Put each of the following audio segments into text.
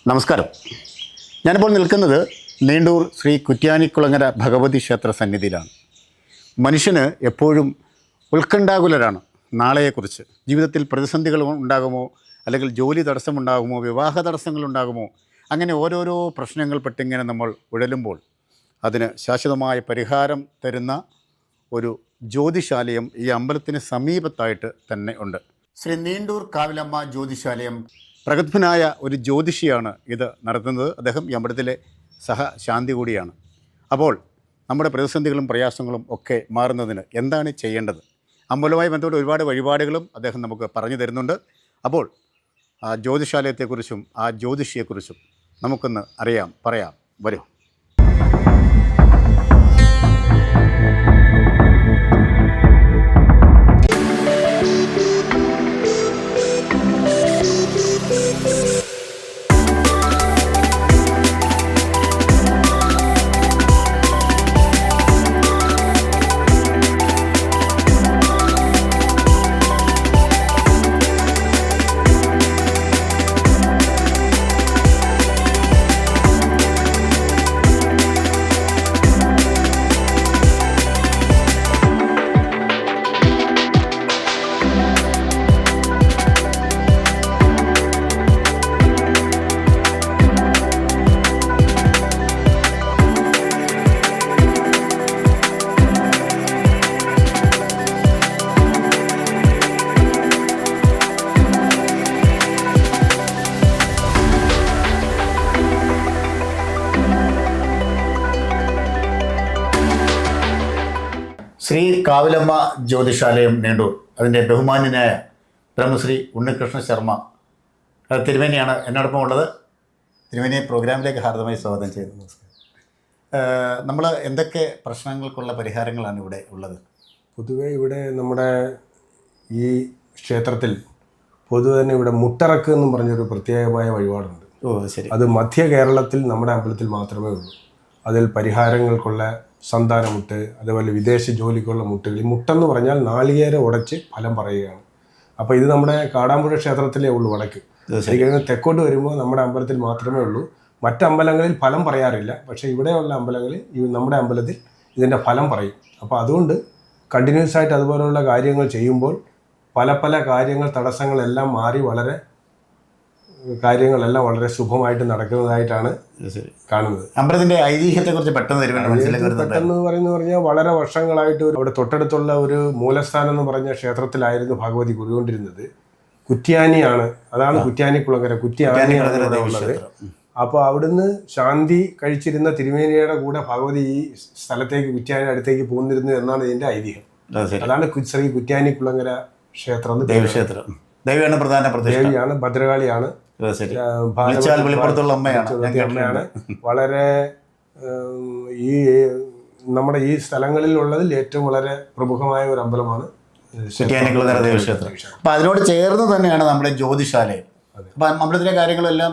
നമസ്കാരം. ഞാനിപ്പോൾ നിൽക്കുന്നത് നീണ്ടൂർ ശ്രീ കുറ്റ്യാനിക്കുളങ്ങര ഭഗവതി ക്ഷേത്ര സന്നിധിയിലാണ്. മനുഷ്യന് എപ്പോഴും ഉത്കണ്ഠാകുലരാണ്. നാളെയെക്കുറിച്ച് ജീവിതത്തിൽ പ്രതിസന്ധികൾ ഉണ്ടാകുമോ, അല്ലെങ്കിൽ ജോലി തടസ്സമുണ്ടാകുമോ, വിവാഹ തടസ്സങ്ങളുണ്ടാകുമോ, അങ്ങനെ ഓരോരോ പ്രശ്നങ്ങൾ പെട്ടിങ്ങനെ നമ്മൾ ഉഴലുമ്പോൾ അതിന് ശാശ്വതമായ പരിഹാരം തരുന്ന ഒരു ജ്യോതിശാലയം ഈ അമ്പലത്തിന് സമീപത്തായിട്ട് തന്നെ ഉണ്ട്. ശ്രീ നീണ്ടൂർ കാവിലമ്മ ജ്യോതിശാലയം പ്രഗത്ഭനായ ഒരു ജ്യോതിഷിയാണ് ഇത് നടത്തുന്നത്. അദ്ദേഹം ഈ അമ്പലത്തിലെ സഹശാന്തി കൂടിയാണ്. അപ്പോൾ നമ്മുടെ പ്രതിസന്ധികളും പ്രയാസങ്ങളും ഒക്കെ മാറുന്നതിന് എന്താണ് ചെയ്യേണ്ടത്, അമ്പലവുമായി ബന്ധപ്പെട്ട ഒരുപാട് വഴിപാടുകളും അദ്ദേഹം നമുക്ക് പറഞ്ഞു തരുന്നുണ്ട്. അപ്പോൾ ആ ജ്യോതിശാലയത്തെക്കുറിച്ചും ആ ജ്യോതിഷിയെക്കുറിച്ചും നമുക്കൊന്ന് അറിയാം, പറയാം. വരൂ. ശ്രീ കാവിലമ്മ ജ്യോതിശാലയം നീണ്ടൂർ, അതിൻ്റെ ബഹുമാന്യനായ ബ്രഹ്മശ്രീ ഉണ്ണികൃഷ്ണ ശർമ്മ തിരുമേനിയാണ് എന്നോടൊപ്പം ഉള്ളത്. തിരുമേനിയെ പ്രോഗ്രാമിലേക്ക് ഹാർദമായി സ്വാഗതം ചെയ്യുന്നു. നമ്മൾ എന്തൊക്കെ പ്രശ്നങ്ങൾക്കുള്ള പരിഹാരങ്ങളാണ് ഇവിടെ ഉള്ളത്? പൊതുവേ ഇവിടെ നമ്മുടെ ഈ ക്ഷേത്രത്തിൽ പൊതുവെ തന്നെ ഇവിടെ മുട്ടറക്ക് എന്നും പറഞ്ഞൊരു പ്രത്യേകമായ വഴിപാടുണ്ട്. ശരി. അത് മധ്യ കേരളത്തിൽ നമ്മുടെ അമ്പലത്തിൽ മാത്രമേ ഉള്ളൂ. അതിൽ പരിഹാരങ്ങൾക്കുള്ള സന്താനമുട്ട്, അതേപോലെ വിദേശ ജോലിക്കുള്ള മുട്ടുകൾ. ഈ മുട്ടെന്ന് പറഞ്ഞാൽ നാളികേരം ഉടച്ച് ഫലം പറയുകയാണ്. അപ്പോൾ ഇത് നമ്മുടെ കാടാമ്പുഴ ക്ഷേത്രത്തിലേ ഉള്ളൂ വടക്ക്. ശരിക്കും തെക്കോട്ട് വരുമ്പോൾ നമ്മുടെ അമ്പലത്തിൽ മാത്രമേ ഉള്ളൂ. മറ്റമ്പലങ്ങളിൽ ഫലം പറയാറില്ല. പക്ഷേ ഇവിടെയുള്ള അമ്പലങ്ങളിൽ നമ്മുടെ അമ്പലത്തിൽ ഇതിൻ്റെ ഫലം പറയും. അപ്പോൾ അതുകൊണ്ട് കണ്ടിന്യൂസ് ആയിട്ട് അതുപോലെയുള്ള കാര്യങ്ങൾ ചെയ്യുമ്പോൾ പല കാര്യങ്ങൾ തടസ്സങ്ങളെല്ലാം മാറി കാര്യങ്ങളെല്ലാം വളരെ ശുഭമായിട്ട് നടക്കുന്നതായിട്ടാണ് കാണുന്നത്. അമ്പലത്തിന്റെ ഐതിഹ്യത്തെക്കുറിച്ച് പെട്ടെന്ന് പറഞ്ഞാൽ വളരെ വർഷങ്ങളായിട്ട് അവിടെ തൊട്ടടുത്തുള്ള ഒരു മൂലസ്ഥാനം എന്ന് പറഞ്ഞ ക്ഷേത്രത്തിലായിരുന്നു ഭഗവതി കുടികൊണ്ടിരുന്നത്. കുറ്റ്യാനിയാണ്, അതാണ് കുറ്റ്യാനിക്കുളങ്ങര, കുറ്റ്യാനിയാണ് ഉള്ളത്. അപ്പോൾ അവിടുന്ന് ശാന്തി കഴിച്ചിരുന്ന തിരുമേനിയുടെ കൂടെ ഭഗവതി ഈ സ്ഥലത്തേക്ക് കുറ്റ്യാനി അടുത്തേക്ക് പോന്നിരുന്നു എന്നാണ് ഇതിന്റെ ഐതിഹ്യം. അതാണ് ശ്രീ കുറ്റ്യാനിക്കുളങ്ങര ക്ഷേത്രം. ദേവീക്ഷേത്രം. ദേവിയാണ് പ്രധാന പ്രതിഷ്ഠ. ദേവിയാണ്, ഭദ്രകാളിയാണ്, അമ്മയാണ്. വളരെ ഈ നമ്മുടെ ഈ സ്ഥലങ്ങളിൽ ഉള്ളതിൽ ഏറ്റവും വളരെ പ്രമുഖമായ ഒരു അമ്പലമാണ് കുറ്റ്യാനിക്കുളങ്ങര ദേവീക്ഷേത്രം. അപ്പൊ അതിനോട് ചേർന്ന് തന്നെയാണ് നമ്മുടെ ജ്യോതിശാലയം. അപ്പൊ അമ്പലത്തിലെ കാര്യങ്ങളെല്ലാം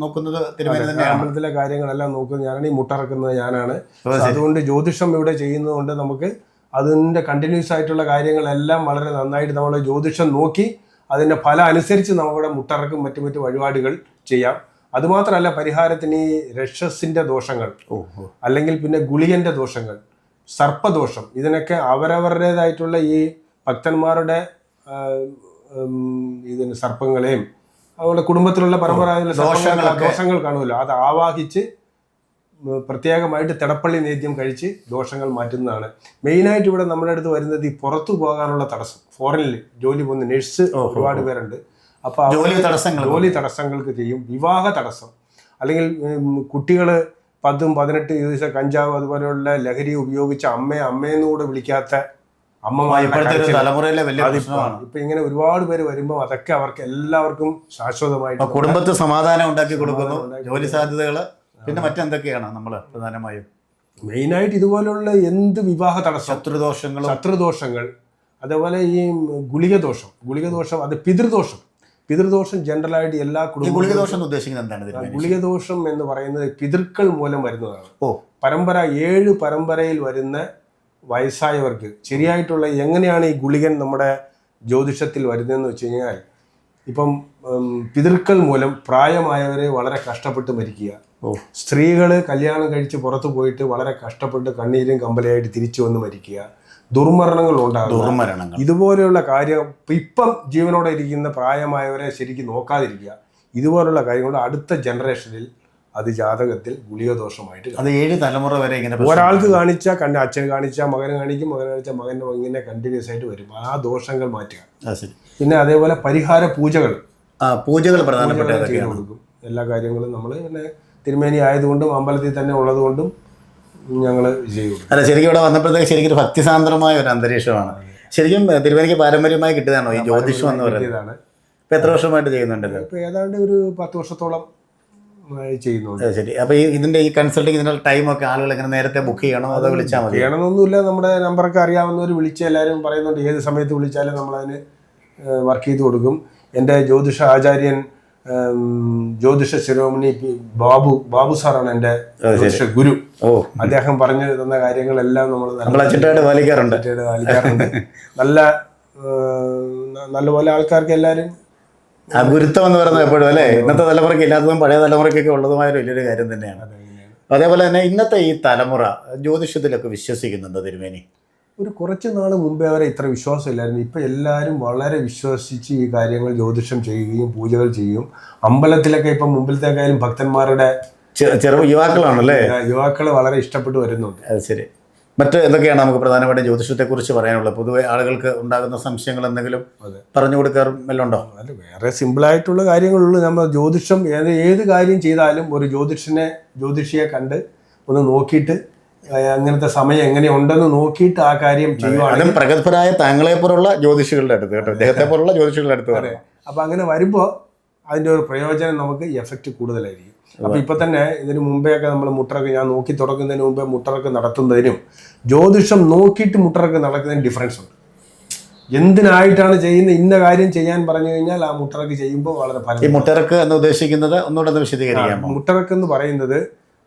നോക്കുന്നത് തിരുമേനി തന്നെയാണ്. അമ്പലത്തിലെ കാര്യങ്ങളെല്ലാം നോക്കുന്നത് ഞാനാണ്, ഈ മുട്ടറക്കുന്നത് ഞാനാണ്. അതുകൊണ്ട് ജ്യോതിഷം ഇവിടെ ചെയ്യുന്നതുകൊണ്ട് നമുക്ക് അതിൻ്റെ കണ്ടിന്യൂസ് ആയിട്ടുള്ള കാര്യങ്ങളെല്ലാം വളരെ നന്നായിട്ട് നമ്മൾ ജ്യോതിഷം നോക്കി അതിൻ്റെ ഫലം അനുസരിച്ച് നമ്മുടെ മുട്ടറക്കും മറ്റു വഴിപാടുകൾ ചെയ്യാം. അതുമാത്രമല്ല, പരിഹാരത്തിന് ഈ രക്ഷസിൻ്റെ ദോഷങ്ങൾ, അല്ലെങ്കിൽ പിന്നെ ഗുളികൻ്റെ ദോഷങ്ങൾ, സർപ്പദോഷം, ഇതിനൊക്കെ അവരവരുടേതായിട്ടുള്ള ഈ ഭക്തന്മാരുടെ ഇതിന് സർപ്പങ്ങളെയും അതുപോലെ കുടുംബത്തിലുള്ള പരമ്പരാഗത ദോഷങ്ങൾ കാണുമല്ലോ, അത് ആവാഹിച്ച് പ്രത്യേകമായിട്ട് തിടപ്പള്ളി നേദ്യം കഴിച്ച് ദോഷങ്ങൾ മാറ്റുന്നതാണ്. മെയിനായിട്ട് ഇവിടെ നമ്മുടെ അടുത്ത് വരുന്നത് ഈ പുറത്തു പോകാനുള്ള തടസ്സം. ഫോറിനിൽ ജോലി പോകുന്ന നഴ്സ് ഒരുപാട് പേരുണ്ട്. അപ്പോൾ ജോലി തടസ്സങ്ങൾക്ക് ചെയ്യും. വിവാഹ തടസ്സം, അല്ലെങ്കിൽ കുട്ടികൾ 10-18 ദിവസം കഞ്ചാവ് അതുപോലെയുള്ള ലഹരി ഉപയോഗിച്ച് അമ്മയെന്നുകൂടെ വിളിക്കാത്ത തലമുറയിലെ വലിയ പ്രശ്നമാണ്. ഇപ്പൊ ഇങ്ങനെ ഒരുപാട് പേര് വരുമ്പോൾ അതൊക്കെ അവർക്ക് എല്ലാവർക്കും ശാശ്വതമായിട്ട് കുടുംബത്തിൽ സമാധാനം ഉണ്ടാക്കി കൊടുക്കുന്നു. ജോലി സാധ്യതകള് പിന്നെ മറ്റെന്തൊക്കെയാണ് നമ്മൾ പ്രധാനമായും മെയിനായിട്ട് ഇതുപോലുള്ള എന്ത് വിവാഹ തടസ്സം, ശത്രുദോഷങ്ങൾ, അതേപോലെ ഈ ഗുളികദോഷം, അത് പിതൃദോഷം ജനറലായിട്ട് എല്ലാ കുടുംബ. ഗുളികദോഷം ഉദ്ദേശിക്കുന്നത് എന്താണ്? ഗുളികദോഷം എന്ന് പറയുന്നത് പിതൃക്കൾ മൂലം വരുന്നതാണ്. 7 പരമ്പരയിൽ വരുന്ന വയസ്സായവർക്ക് ശരിയായിട്ടുള്ള എങ്ങനെയാണ് ഈ ഗുളികൻ നമ്മുടെ ജ്യോതിഷത്തിൽ വരുന്നതെന്ന് വെച്ച് കഴിഞ്ഞാൽ, ഇപ്പം പിതൃക്കൾ മൂലം പ്രായമായവരെ വളരെ കഷ്ടപ്പെട്ട് മരിക്കുക, സ്ത്രീകൾ കല്യാണം കഴിച്ച് പുറത്തു പോയിട്ട് വളരെ കഷ്ടപ്പെട്ട് കണ്ണീരും കമ്പലയായിട്ട് തിരിച്ചു വന്ന് മരിക്കുക, ദുർമരണങ്ങൾ ഉണ്ടാകുക, ഇതുപോലെയുള്ള കാര്യം ഇപ്പം ജീവനോടെ ഇരിക്കുന്ന പ്രായമായവരെ ശരിക്കും നോക്കാതിരിക്കുക, ഇതുപോലുള്ള കാര്യങ്ങൾ അടുത്ത ജനറേഷനിൽ അത് ജാതകത്തിൽ ഗുളികദോഷമായിട്ട് അത് 7 തലമുറ വരെ ഇങ്ങനെ ഒരാൾക്ക് കാണിച്ചാൽ അച്ഛൻ കാണിച്ചാൽ മകന് കാണിക്കും, മകൻ കാണിച്ചാൽ മകൻ്റെ ഇങ്ങനെ കണ്ടിന്യൂസ് ആയിട്ട് വരും. ആ ദോഷങ്ങൾ മാറ്റുക. പിന്നെ അതേപോലെ പരിഹാര പൂജകൾ ചെയ്തു കൊടുക്കും. എല്ലാ കാര്യങ്ങളും നമ്മൾ പിന്നെ തിരുമേനി ആയതുകൊണ്ടും അമ്പലത്തിൽ തന്നെ ഉള്ളതുകൊണ്ടും ഞങ്ങൾ ചെയ്യും. അല്ല, ശരിക്കും ഇവിടെ വന്നപ്പോഴത്തേക്ക് ശരിക്കും ഒരു ഭക്തിസാന്ദ്രമായ ഒരു അന്തരീക്ഷമാണ്. ശരിക്കും തിരുമേനിക്ക് പാരമ്പര്യമായി കിട്ടിയതാണോ ഈ ജ്യോതിഷം എന്ന് പറയുന്നത്? ഇപ്പം എത്ര വർഷമായിട്ട് ചെയ്യുന്നുണ്ടല്ലോ? ഇപ്പം ഏതാണ്ട് ഒരു 10 വർഷത്തോളം ചെയ്യുന്നുണ്ട്. ശരി. അപ്പോൾ ഇതിൻ്റെ ഈ കൺസൾട്ടിങ് ഇതിൻ്റെ ടൈമൊക്കെ ആളുകൾ എങ്ങനെ നേരത്തെ ബുക്ക് ചെയ്യണോ അതോ വിളിച്ചാൽ മതി? ചെയ്യണമെന്നൊന്നുമില്ല. നമ്മുടെ നമ്പറൊക്കെ അറിയാവുന്നവർ വിളിച്ച് എല്ലാവരും പറയുന്നുണ്ട് ഏത് സമയത്ത് വിളിച്ചാലും നമ്മളതിന് വർക്ക് ചെയ്ത് കൊടുക്കും. എൻ്റെ ജ്യോതിഷ ആചാര്യൻ ജ്യോതിഷ ശിരോമണി ബാബു സാറാണ് എൻ്റെ ജ്യോതിഷ ഗുരു. അദ്ദേഹം പറഞ്ഞു തന്ന കാര്യങ്ങളെല്ലാം നമ്മൾ ചിട്ടയായിട്ട് പാലിക്കാറുണ്ട്. നല്ലപോലെ ആൾക്കാർക്ക് എല്ലാവരും ആ ഗുരുത്വം എന്ന് പറയുന്നത് എപ്പോഴും അല്ലേ ഇന്നത്തെ തലമുറയ്ക്ക് ഇല്ലാത്തതും പഴയ തലമുറയ്ക്കൊക്കെ ഉള്ളതുമായ ഒരു വലിയൊരു കാര്യം തന്നെയാണ്. അതേപോലെ തന്നെ ഇന്നത്തെ ഈ തലമുറ ജ്യോതിഷത്തിലൊക്കെ വിശ്വസിക്കുന്നുണ്ടോ തിരുമേനി? ഒരു കുറച്ച് നാൾ മുമ്പേ വരെ ഇത്ര വിശ്വാസമില്ലായിരുന്നു. ഇപ്പം എല്ലാവരും വളരെ വിശ്വസിച്ച് ഈ കാര്യങ്ങൾ ജ്യോതിഷം ചെയ്യുകയും പൂജകൾ ചെയ്യും. അമ്പലത്തിലൊക്കെ ഇപ്പം മുമ്പിലത്തേക്കായാലും ഭക്തന്മാരുടെ യുവാക്കളാണല്ലേ, യുവാക്കൾ വളരെ ഇഷ്ടപ്പെട്ട് വരുന്നുണ്ട്. അത് ശരി. മറ്റ് എന്തൊക്കെയാണ് നമുക്ക് പ്രധാനമായിട്ടും ജ്യോതിഷത്തെക്കുറിച്ച് പറയാനുള്ളത്? പൊതുവെ ആളുകൾക്ക് ഉണ്ടാകുന്ന സംശയങ്ങൾ എന്തെങ്കിലും പറഞ്ഞു കൊടുക്കാറുണ്ടോ? അല്ല, വേറെ സിമ്പിളായിട്ടുള്ള കാര്യങ്ങളുള്ളൂ. നമ്മൾ ജ്യോതിഷം ഏത് കാര്യം ചെയ്താലും ഒരു ജ്യോതിഷിയെ കണ്ട് ഒന്ന് നോക്കിയിട്ട് അങ്ങനത്തെ സമയം എങ്ങനെയുണ്ടെന്ന് നോക്കിയിട്ട് ആ കാര്യം ചെയ്യുവാണെങ്കിൽ പ്രഗത്ഭരായ താങ്കളെ പോലുള്ള ജ്യോതിഷികളുടെ അടുത്ത് കേട്ടോ, അദ്ദേഹത്തെ പോലുള്ള ജ്യോതിഷികളുടെ അടുത്ത് പറയാം. അപ്പം അങ്ങനെ വരുമ്പോൾ അതിൻ്റെ ഒരു പ്രയോജനം നമുക്ക് എഫക്റ്റ് കൂടുതലായിരിക്കും. അപ്പം ഇപ്പം തന്നെ ഇതിന് മുമ്പേ ഒക്കെ നമ്മൾ മുട്ടറൊക്കെ ഞാൻ നോക്കി തുടങ്ങുന്നതിന് മുമ്പേ മുട്ടറൊക്കെ നടത്തുന്നതിനും ജ്യോതിഷം നോക്കിയിട്ട് മുട്ടറൊക്കെ നടക്കുന്നതിന് ഡിഫറൻസ് ഉണ്ട്. എന്തിനായിട്ടാണ് ചെയ്യുന്നത്, ഇന്ന കാര്യം ചെയ്യാൻ പറഞ്ഞു കഴിഞ്ഞാൽ ആ മുട്ടറക്ക് ചെയ്യുമ്പോൾ വളരെ ഫലം. ഈ മുട്ടറക്ക് എന്ന് ഉദ്ദേശിക്കുന്നത് ഒന്നുകൂടെ വിശദീകരിക്കാം. മുട്ടറക്ക് എന്ന് പറയുന്നത്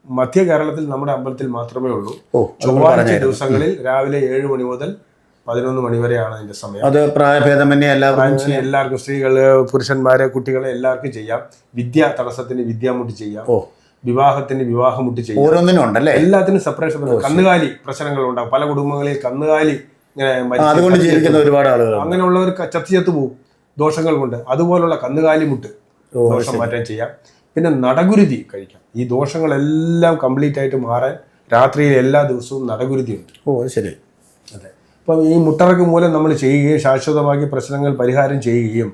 മധ്യ കേരളത്തിൽ നമ്മുടെ അമ്പലത്തിൽ മാത്രമേ ഉള്ളൂ. ചൊവ്വാഴ്ച ദിവസങ്ങളിൽ രാവിലെ 7 മണി മുതൽ 11 മണി വരെയാണ് അതിന്റെ സമയം. അത് പ്രായഭേദമന്യേ എല്ലാവർക്കും സ്ത്രീകള് പുരുഷന്മാരെ കുട്ടികളെ എല്ലാവർക്കും ചെയ്യാം. വിദ്യാ തടസ്സത്തിന് വിദ്യാമുട്ടി ചെയ്യാം, വിവാഹത്തിന് വിവാഹമുട്ടി ചെയ്യാം. ഓരോന്നിനും ഉണ്ടല്ലേ, എല്ലാത്തിനും സെപ്പറേഷൻ. കന്നുകാലി പ്രശ്നങ്ങൾ ഉണ്ടാകും. പല കുടുംബങ്ങളിൽ കന്നുകാലി അതുകൊണ്ട് ജീവിക്കുന്ന ഒരുപാട് ആളുകൾ, അങ്ങനെയുള്ളവർ ചത്തു പോകും ദോഷങ്ങൾ കൊണ്ട്. അതുപോലുള്ള കന്നുകാലി മുട്ട് ദോഷം മാറ്റാൻ ചെയ്യാം. പിന്നെ നടഗുരുതി കഴിക്കാം. ഈ ദോഷങ്ങളെല്ലാം കംപ്ലീറ്റ് ആയിട്ട് മാറാൻ രാത്രിയിൽ എല്ലാ ദിവസവും നടഗുരുതി ഉണ്ട്. ശരി. അതെ. അപ്പം ഈ മുട്ടറക്ക് മൂലം നമ്മൾ ചെയ്യുകയും ശാശ്വതമാക്കി പ്രശ്നങ്ങൾ പരിഹാരം ചെയ്യുകയും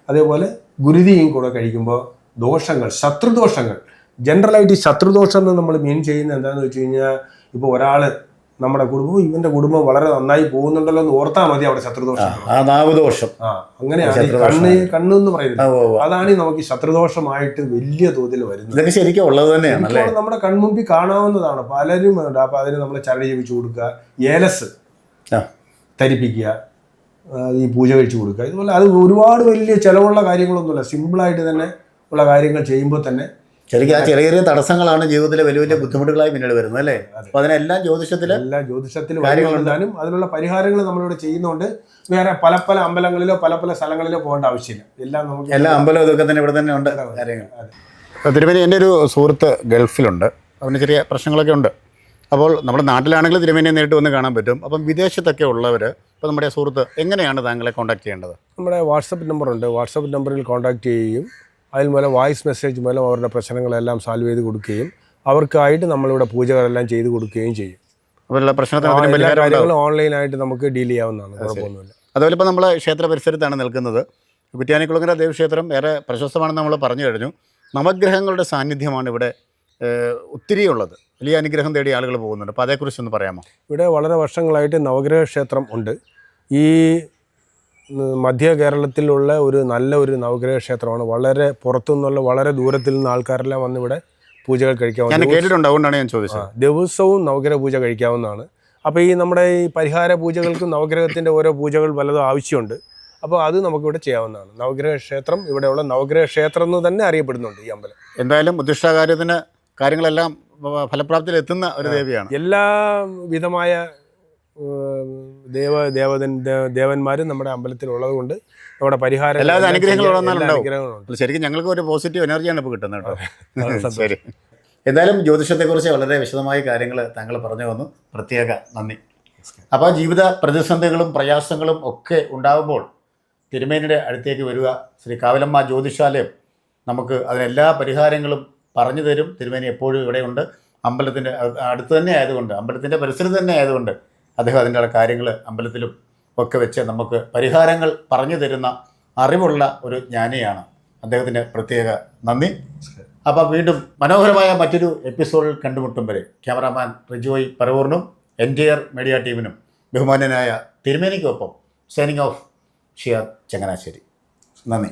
അതേപോലെ ഗുരുതിയും കൂടെ കഴിക്കുമ്പോൾ ദോഷങ്ങൾ, ശത്രുദോഷങ്ങൾ, ജനറലായിട്ട് ഈ ശത്രുദോഷം എന്ന് നമ്മൾ മീൻ ചെയ്യുന്നത് എന്താണെന്ന് വെച്ച് കഴിഞ്ഞാൽ, ഇപ്പോൾ ഒരാൾ നമ്മുടെ കുടുംബം ഇവന്റെ കുടുംബം വളരെ നന്നായി പോകുന്നുണ്ടല്ലോ എന്ന് ഓർത്താൽ മതി അവിടെ ശത്രുദോഷം. അങ്ങനെയാണ് കണ്ണ് എന്ന് പറയുന്നത്. അതാണ് നമുക്ക് ശത്രുദോഷമായിട്ട് വലിയ തോതിൽ വരുന്നത്. ശരിക്കും ഉള്ളത് തന്നെയാണ്, നമ്മുടെ കൺമുമ്പിൽ കാണാവുന്നതാണ്. പലരും ഉണ്ട്. അപ്പൊ അതിന് നമ്മൾ ചരട് ജപിച്ചു കൊടുക്കുക, ഏലസ് ധരിപ്പിക്കുക, ഈ പൂജ കഴിച്ചു കൊടുക്കുക. ഇതുപോലെ അത് ഒരുപാട് വലിയ ചിലവുള്ള കാര്യങ്ങളൊന്നുമില്ല. സിമ്പിളായിട്ട് തന്നെ ഉള്ള കാര്യങ്ങൾ ചെയ്യുമ്പോൾ തന്നെ ശരിക്കും ആ ചെറിയ ചെറിയ തടസ്സങ്ങളാണ് ജീവിതത്തിലെ വലിയ വലിയ ബുദ്ധിമുട്ടുകളായി പിന്നീട് വരുന്നത് അല്ലേ. അപ്പൊ അതിനെല്ലാം ജ്യോതിഷത്തിൽ കാര്യങ്ങളുണ്ടാനും അതിനുള്ള പരിഹാരങ്ങൾ നമ്മളിവിടെ ചെയ്യുന്നതുകൊണ്ട് വേറെ പല പല അമ്പലങ്ങളിലോ പല പല സ്ഥലങ്ങളിലോ പോകേണ്ട ആവശ്യമില്ല. എല്ലാം നമുക്ക് എല്ലാ അമ്പലവും ഇതൊക്കെ തന്നെ ഇവിടെ തന്നെ ഉണ്ട് കാര്യങ്ങൾ. തിരുമേനി, എൻ്റെ ഒരു സുഹൃത്ത് ഗൾഫിലുണ്ട്. അവന് ചെറിയ പ്രശ്നങ്ങളൊക്കെ ഉണ്ട്. അപ്പോൾ നമ്മുടെ നാട്ടിലാണെങ്കിൽ തിരുമേനിയെ നേരിട്ട് വന്ന് കാണാൻ പറ്റും. അപ്പം വിദേശത്തൊക്കെ ഉള്ളവർ, ഇപ്പോൾ നമ്മുടെ സുഹൃത്ത് എങ്ങനെയാണ് താങ്കളെ കോൺടാക്ട് ചെയ്യേണ്ടത്? നമ്മുടെ വാട്സപ്പ് നമ്പറുണ്ട്. വാട്സപ്പ് നമ്പറിൽ കോൺടാക്ട് ചെയ്യുകയും അതിൽ മൂലം വോയിസ് മെസ്സേജ് മൂലം അവരുടെ പ്രശ്നങ്ങളെല്ലാം സോൾവ് ചെയ്ത് കൊടുക്കുകയും അവർക്കായിട്ട് നമ്മളിവിടെ പൂജകളെല്ലാം ചെയ്ത് കൊടുക്കുകയും ചെയ്യും. അവരുടെ പ്രശ്നത്തിന് കാര്യങ്ങൾ ഓൺലൈനായിട്ട് നമുക്ക് ഡീൽ ചെയ്യാവുന്നതാണ്, കുഴപ്പമൊന്നുമില്ല. അതുപോലെ ഇപ്പോൾ നമ്മൾ ക്ഷേത്ര പരിസരത്താണ് നിൽക്കുന്നത്. കുറ്റ്യാനിക്കുളങ്ങര ദേവക്ഷേത്രം ഏറെ പ്രശസ്തമാണെന്ന് നമ്മൾ പറഞ്ഞു കഴിഞ്ഞു. നവഗ്രഹങ്ങളുടെ സാന്നിധ്യമാണ് ഇവിടെ ഒത്തിരി ഉള്ളത്. വലിയ അനുഗ്രഹം തേടി ആളുകൾ പോകുന്നുണ്ട്. അപ്പോൾ അതേക്കുറിച്ചൊന്ന് പറയാമോ? ഇവിടെ വളരെ വർഷങ്ങളായിട്ട് നവഗ്രഹ ക്ഷേത്രം ഉണ്ട്. ഈ മധ്യ കേരളത്തിലുള്ള നല്ലൊരു നവഗ്രഹ ക്ഷേത്രമാണ്. വളരെ പുറത്തുനിന്നുള്ള വളരെ ദൂരത്തിൽ നിന്ന് ആൾക്കാരെല്ലാം വന്ന് ഇവിടെ പൂജകൾ കഴിക്കാവുന്ന, കേട്ടിട്ടുണ്ട്, അതുകൊണ്ടാണ് ഞാൻ ചോദിച്ചത്. ദിവസവും നവഗ്രഹ പൂജ കഴിക്കാവുന്നതാണ്. അപ്പോൾ ഈ നമ്മുടെ ഈ പരിഹാര പൂജകൾക്കും നവഗ്രഹത്തിൻ്റെ ഓരോ പൂജകൾ പലതും ആവശ്യമുണ്ട്. അപ്പോൾ അത് നമുക്കിവിടെ ചെയ്യാവുന്നതാണ്. നവഗ്രഹ ക്ഷേത്രം, ഇവിടെയുള്ള നവഗ്രഹ ക്ഷേത്രം എന്ന് തന്നെ അറിയപ്പെടുന്നുണ്ട് ഈ അമ്പലം. എന്തായാലും ഉദ്ദിഷ്ടകാര്യത്തിന് കാര്യങ്ങളെല്ലാം ഫലപ്രാപ്തിയിൽ എത്തുന്ന ഒരു ദേവിയാണ്. എല്ലാ വിധമായ ദേവന്മാരും നമ്മുടെ അമ്പലത്തിൽ ഉള്ളത് കൊണ്ട് നമ്മുടെ പരിഹാരം എല്ലാവിധ അനുഗ്രഹങ്ങളും എല്ലാ ഉണ്ടാവും. അനുഗ്രഹങ്ങളുണ്ട്. ശരിക്കും ഞങ്ങൾക്ക് ഒരു പോസിറ്റീവ് എനർജിയാണ് ഇപ്പോൾ കിട്ടുന്നത് കേട്ടോ. ശരി, എന്തായാലും ജ്യോതിഷത്തെക്കുറിച്ച് വളരെ വിശദമായ കാര്യങ്ങൾ താങ്കൾ പറഞ്ഞു വന്നു. പ്രത്യേക നന്ദി. അപ്പോൾ ജീവിത പ്രതിസന്ധികളും പ്രയാസങ്ങളും ഒക്കെ ഉണ്ടാകുമ്പോൾ തിരുമേനിയുടെ അടുത്തേക്ക് വരിക. ശ്രീ കാവിലമ്മ ജ്യോതിഷാലയം നമുക്ക് അതിനെല്ലാ പരിഹാരങ്ങളും പറഞ്ഞു തരും. തിരുമേനി എപ്പോഴും ഇവിടെയുണ്ട്. അമ്പലത്തിൻ്റെ അടുത്ത് തന്നെ ആയതുകൊണ്ട്, അമ്പലത്തിൻ്റെ പരിസരത്ത് തന്നെ ആയതുകൊണ്ട് അദ്ദേഹം അതിൻ്റെ കാര്യങ്ങൾ അമ്പലത്തിലും ഒക്കെ വെച്ച് നമുക്ക് പരിഹാരങ്ങൾ പറഞ്ഞു തരുന്ന അറിവുള്ള ഒരു ജ്ഞാനിയാണ്. അദ്ദേഹത്തിന് പ്രത്യേക നന്ദി. അപ്പോൾ വീണ്ടും മനോഹരമായ മറ്റൊരു എപ്പിസോഡിൽ കണ്ടുമുട്ടും വരെ ക്യാമറാമാൻ റിജോയ് പറവൂറിനും എൻറ്റയർ മീഡിയ ടീമിനും ബഹുമാന്യനായ തിരുമേനിക്കൊപ്പം സൈനിങ് ഓഫ് ഷിയാദ് ചങ്ങനാശ്ശേരി. നന്ദി.